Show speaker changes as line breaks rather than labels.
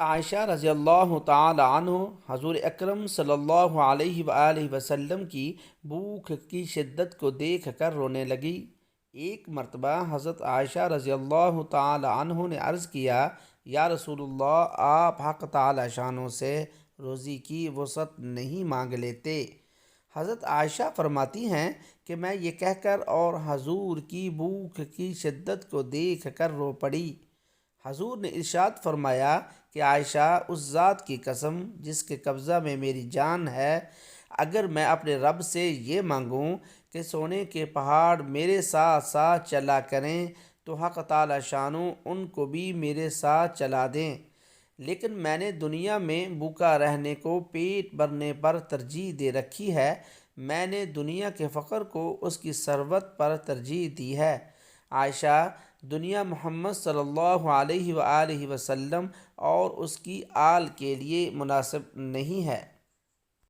عائشہ رضی اللہ تعالی عنہ حضور اکرم صلی اللہ علیہ وآلہ وسلم کی بھوک کی شدت کو دیکھ کر رونے لگی۔ ایک مرتبہ حضرت عائشہ رضی اللہ تعالی عنہ نے عرض کیا، یا رسول اللہ، آپ حق تعالی شانوں سے روزی کی وسعت نہیں مانگ لیتے؟ حضرت عائشہ فرماتی ہیں کہ میں یہ کہہ کر اور حضور کی بھوک کی شدت کو دیکھ کر رو پڑی۔ حضور نے ارشاد فرمایا کہ عائشہ، اس ذات کی قسم جس کے قبضہ میں میری جان ہے، اگر میں اپنے رب سے یہ مانگوں کہ سونے کے پہاڑ میرے ساتھ ساتھ چلا کریں تو حق تعالی شانوں ان کو بھی میرے ساتھ چلا دیں، لیکن میں نے دنیا میں بھوکا رہنے کو پیٹ بھرنے پر ترجیح دے رکھی ہے، میں نے دنیا کے فقر کو اس کی ثروت پر ترجیح دی ہے۔ عائشہ، دنیا محمد صلی اللہ علیہ وآلہ وسلم اور اس کی آل کے لیے مناسب نہیں ہے۔